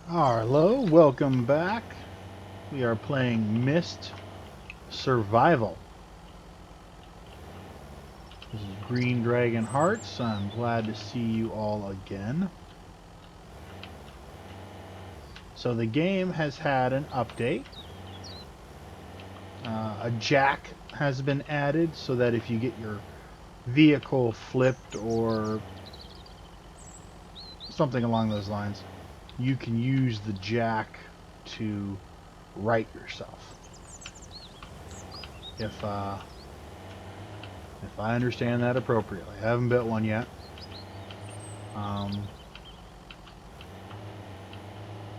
Hello, welcome back. We are playing Myst Survival. This is Green Dragon Hearts. I'm glad to see you all again. So the game has had an update. A jack has been added so that if you get your vehicle flipped or something along those lines, you can use the jack to right yourself. If I understand that appropriately. I haven't built one yet.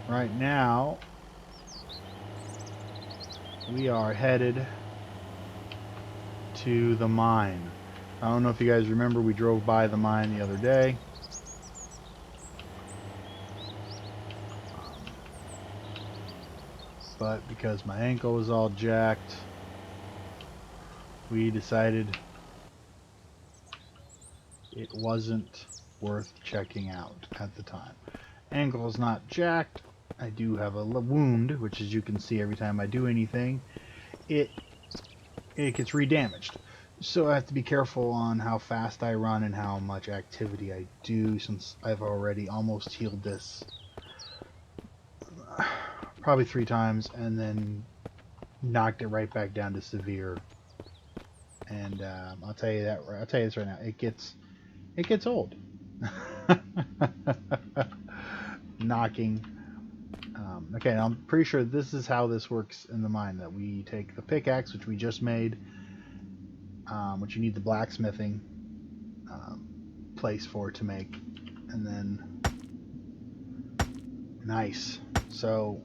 Right now, we are headed to the mine. I don't know if you guys remember, we drove by the mine the other day. But because my ankle was all jacked, we decided it wasn't worth checking out at the time. Ankle is not jacked. I do have a wound, which as you can see every time I do anything, it gets redamaged. So I have to be careful on how fast I run and how much activity I do, since I've already almost healed this probably 3 times and then knocked it right back down to severe. And I'll tell you this right now, it gets old. Knocking. Okay, now I'm pretty sure this is how this works in the mine. That we take the pickaxe, which we just made, which you need the blacksmithing place for to make, and then nice. So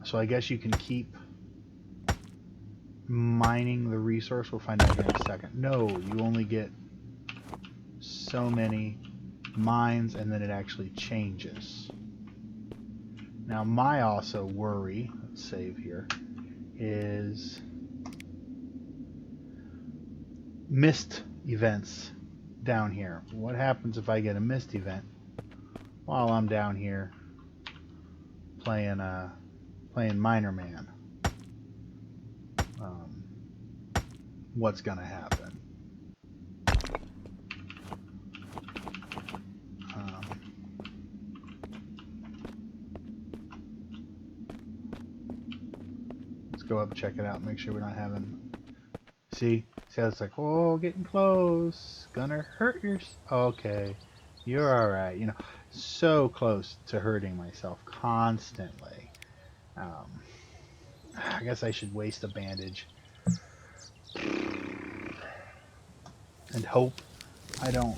so I guess you can keep mining the resource. We'll find out here in a second. No, you only get so many mines, and then it actually changes. Now my also worry, let's save here, is mist events down here. What happens if I get a mist event while I'm down here playing Miner Man? What's gonna happen? Let's go up and check it out. Make sure we're not having. See, it's like, oh, getting close. Gonna hurt yourself. Okay, you're all right. You know, so close to hurting myself constantly. I guess I should waste a bandage and hope I don't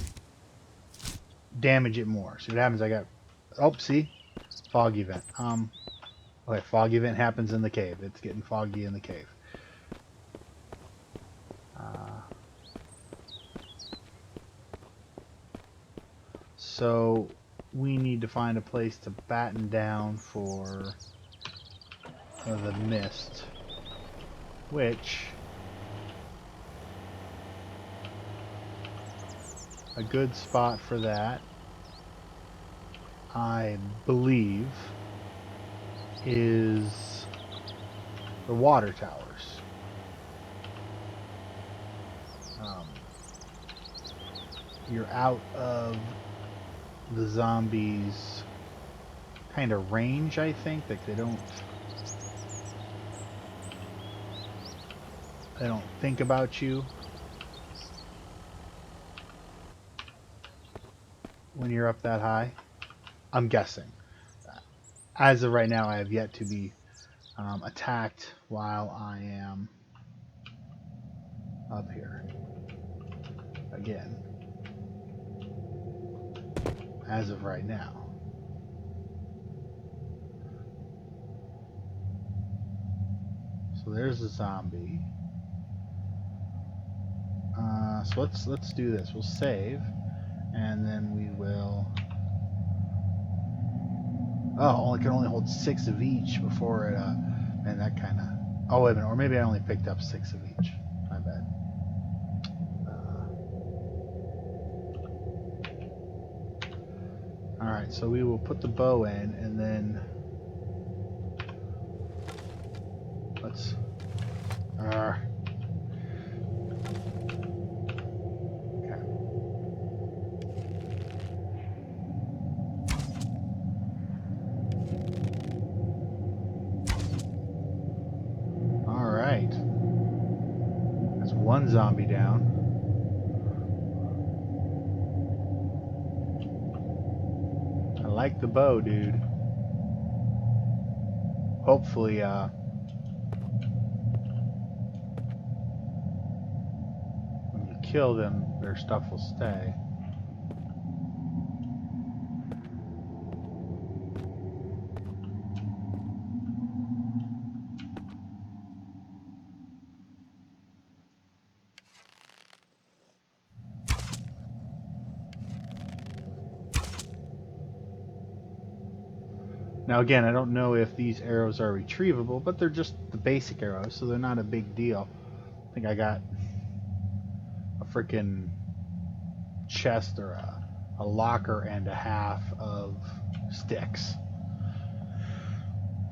damage it more. See what happens? I got. Oh, see, fog event. Okay, fog event happens in the cave. It's getting foggy in the cave. So we need to find a place to batten down for the mist, which a good spot for that, I believe, is the water towers. You're out of the zombies' kind of range, I think. Like they don't think about you when you're up that high. I'm guessing. As of right now, I have yet to be attacked while I am up here. Again. As of right now. So there's a zombie. So let's do this. We'll save, and then we will. Oh, I can only hold 6 of each before it. And that kind of. Oh, wait a minute. Or maybe I only picked up 6 of each. My bad. Alright, so we will put the bow in, and then let's... okay. Alright. That's one zombie down. I like the bow, dude. Hopefully, when you kill them, their stuff will stay. Now again, I don't know if these arrows are retrievable, but they're just the basic arrows, so they're not a big deal. I think I got a freaking chest or a locker and a half of sticks.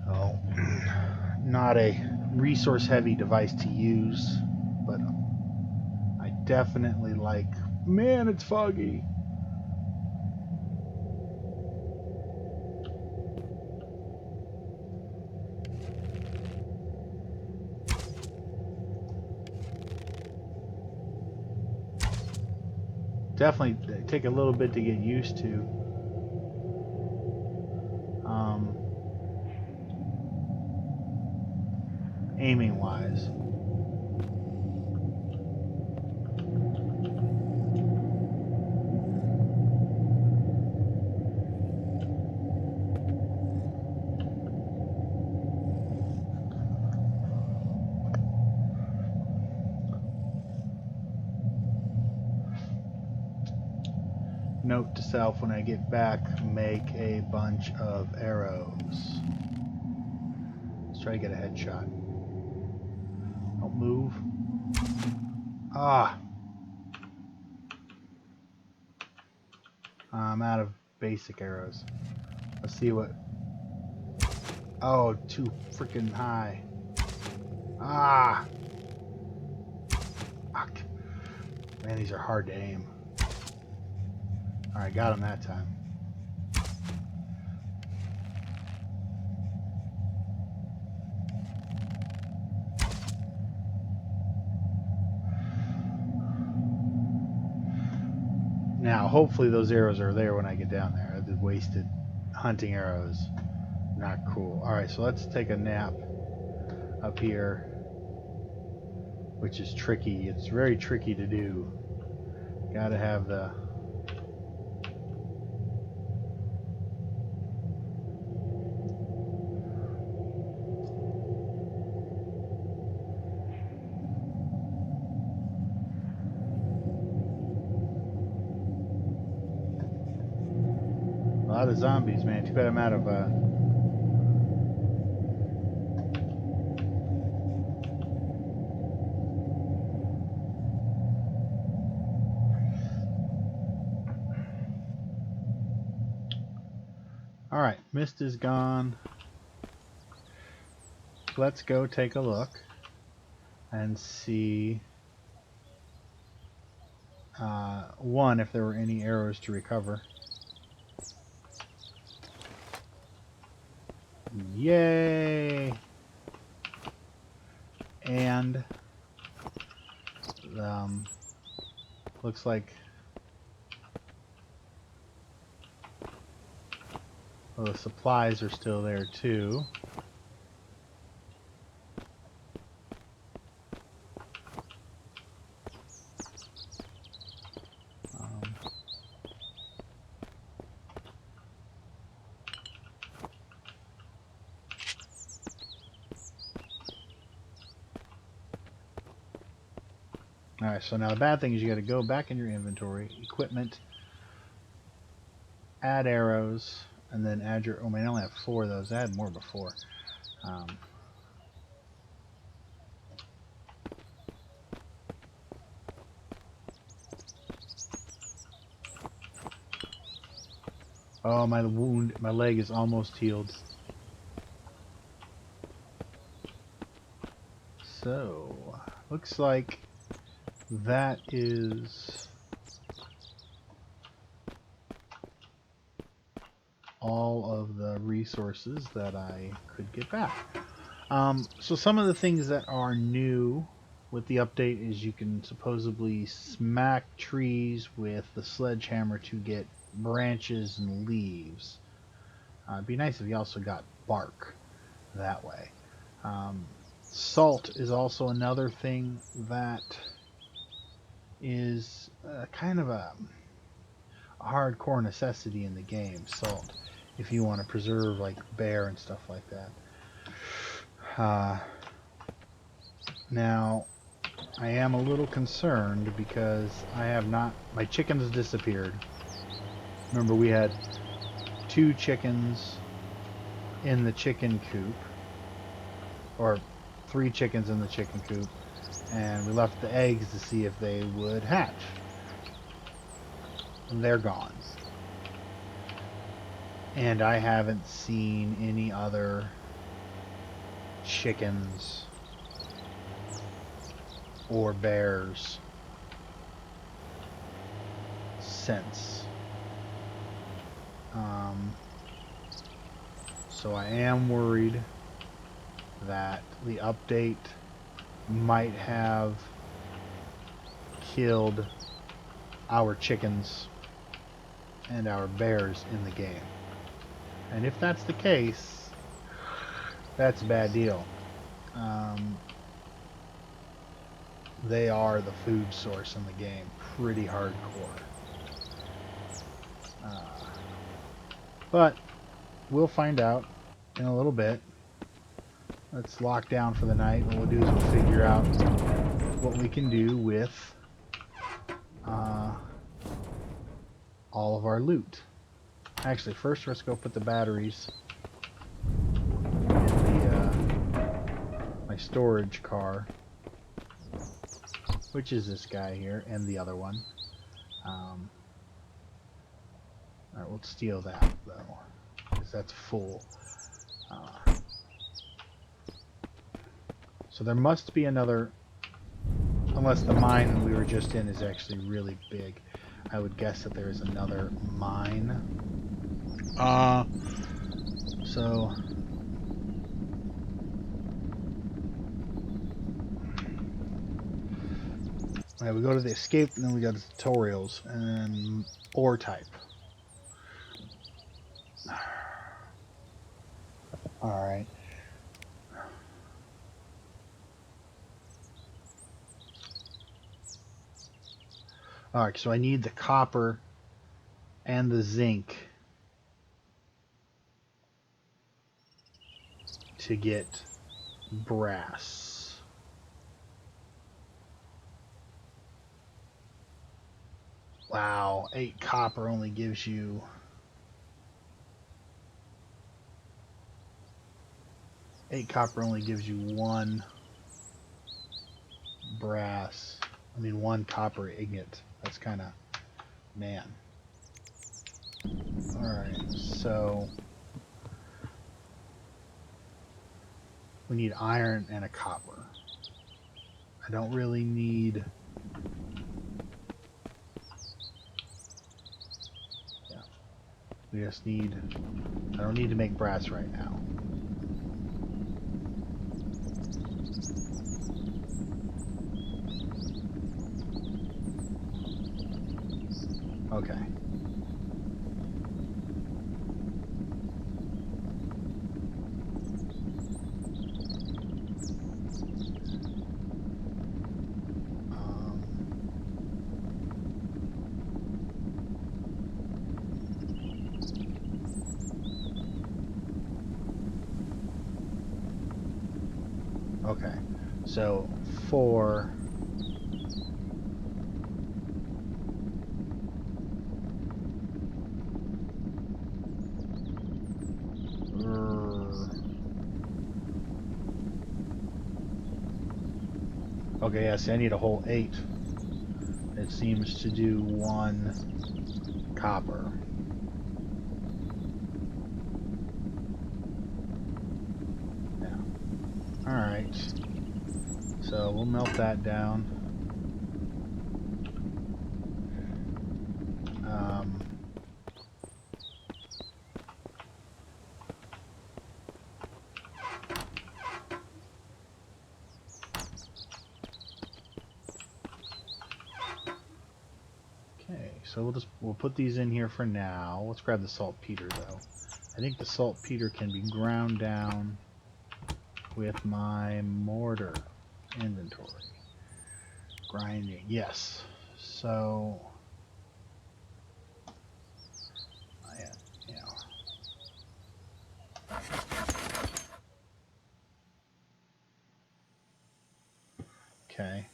So, not a resource heavy device to use, but I definitely like... Man, it's foggy! Definitely take a little bit to get used to. Aiming wise. Note to self, when I get back, make a bunch of arrows. Let's try to get a headshot. Don't move. Ah! I'm out of basic arrows. Let's see what... Oh, too freaking high. Ah! Fuck. Man, these are hard to aim. Alright, got him that time. Now, hopefully those arrows are there when I get down there. The wasted hunting arrows. Not cool. Alright, so let's take a nap up here, which is tricky. It's very tricky to do. Gotta have the... A lot of zombies, man. Too bad I'm out of Alright, mist is gone. Let's go take a look and see one, if there were any arrows to recover. Yay! And looks like the supplies are still there too. Alright, so now the bad thing is you got to go back in your inventory, equipment, add arrows, and then add your... Oh man, I only have 4 of those. I had more before. Oh, my leg is almost healed. So, looks like that is all of the resources that I could get back. So some of the things that are new with the update is you can supposedly smack trees with the sledgehammer to get branches and leaves. It'd be nice if you also got bark that way. Um, Salt is also another thing that is kind of a hardcore necessity in the game. Salt, if you want to preserve like bear and stuff like that. Now, I am a little concerned because I have not. My chickens disappeared. Remember, we had 2 chickens in the chicken coop, or 3 chickens in the chicken coop, and we left the eggs to see if they would hatch. And they're gone. And I haven't seen any other chickens or bears since. So I am worried that the update might have killed our chickens and our bears in the game. And if that's the case, that's a bad deal. They are the food source in the game, pretty hardcore. But we'll find out in a little bit. Let's lock down for the night. What we'll do is we'll figure out what we can do with all of our loot. Actually, first let's go put the batteries in my storage car, which is this guy here, and the other one. Alright, we'll steal that, though, because that's full. So there must be another, unless the mine we were just in is actually really big. I would guess that there is another mine. So yeah, we go to the escape, and then we go to tutorials, and then ore type. Alright. Alright, so I need the copper and the zinc to get brass. Wow, 8 copper only gives you... Eight copper only gives you 1 brass. I mean, 1 copper ingot. That's kind of... Man. Alright, so... we need iron and a copper. I don't really need... Yeah. We just need... I don't need to make brass right now. Okay. Okay. So, 4... Okay, yeah, see, I need a whole 8. It seems to do 1 copper. Alright. So we'll melt that down. Okay, so we'll put these in here for now. Let's grab the saltpeter though. I think the saltpeter can be ground down with my mortar inventory. Grinding, yes. So, you know. Okay.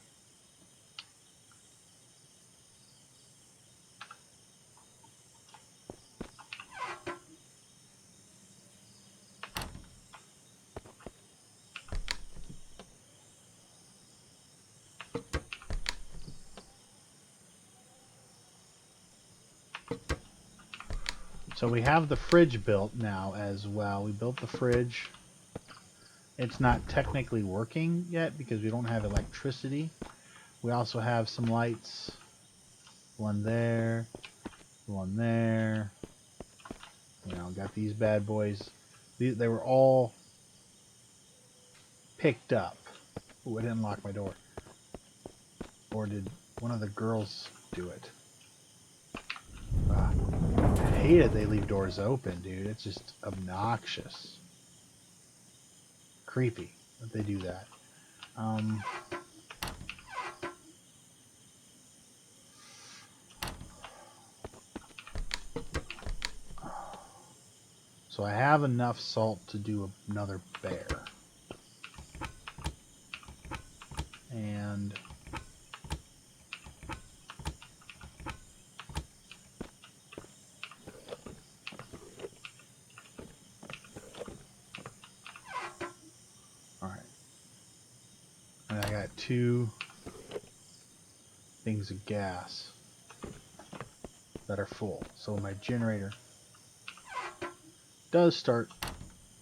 So we have the fridge built now as well. We built the fridge. It's not technically working yet because we don't have electricity. We also have some lights. One there, one there. You know, got these bad boys. They were all picked up. Ooh, I didn't lock my door. Or did one of the girls do it? I hate it they leave doors open, dude. It's just obnoxious. Creepy that they do that. So I have enough salt to do another bear. And alright. And I got 2 things of gas that are full. So my generator does start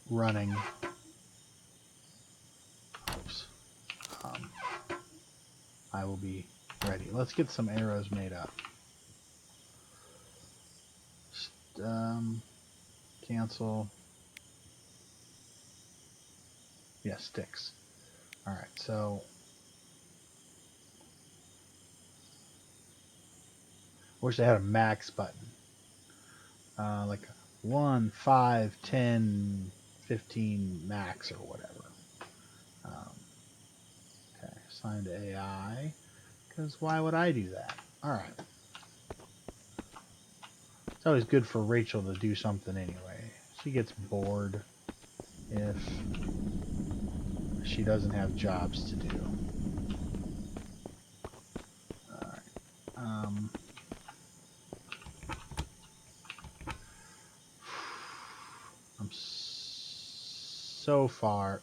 running. Oops. I will be ready. Let's get some arrows made up. Cancel. Yeah, sticks. Alright, so wish I had a max button. Like 1, 5, 10, 15 max or whatever. Okay, assign to AI. Because why would I do that? Alright. It's always good for Rachel to do something anyway. She gets bored if she doesn't have jobs to do. Alright. I'm so far.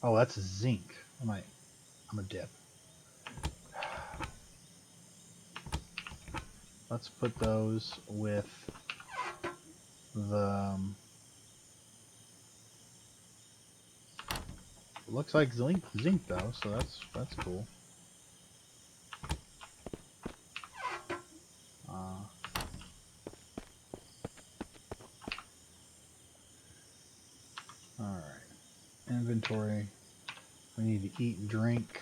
Oh, that's zinc. I'm a dip. Let's put those with the. Looks like zinc though, so that's cool. All right, inventory. We need to eat and drink.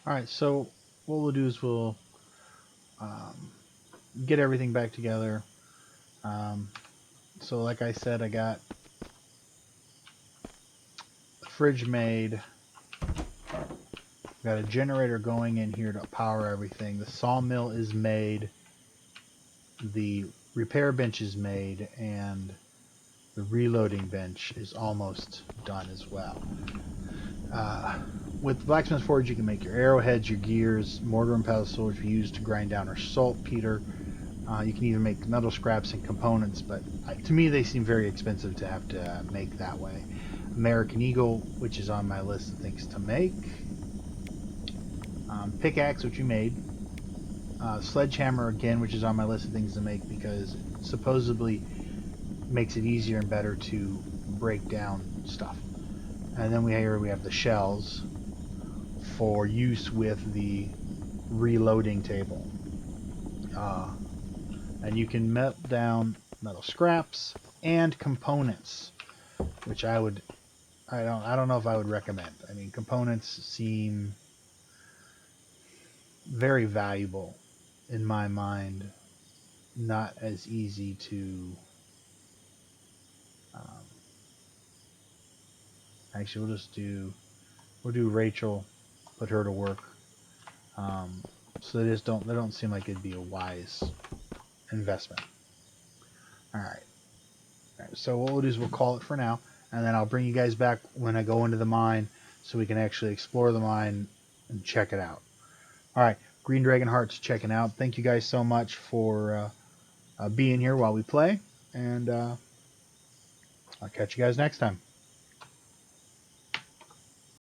Alright, so what we'll do is we'll get everything back together. So like I said, I got the fridge made. Got a generator going in here to power everything. The sawmill is made. The repair bench is made, and the reloading bench is almost done as well. With Blacksmith's Forge, you can make your arrowheads, your gears, mortar and pestle, which you use to grind down or saltpeter. You can even make metal scraps and components, but to me they seem very expensive to have to make that way. American Eagle, which is on my list of things to make. Pickaxe, which you made. Sledgehammer, again, which is on my list of things to make because it supposedly makes it easier and better to break down stuff. And then we have the shells for use with the reloading table. And you can melt down metal scraps and components, which I don't know if I would recommend. I mean, components seem very valuable in my mind, not as easy to actually we'll do Rachel, put her to work. So they don't seem like it'd be a wise investment. All right. So what we'll do is we'll call it for now, and then I'll bring you guys back when I go into the mine so we can actually explore the mine and check it out. All right, Green Dragon Heart's checking out. Thank you guys so much for being here while we play, and I'll catch you guys next time.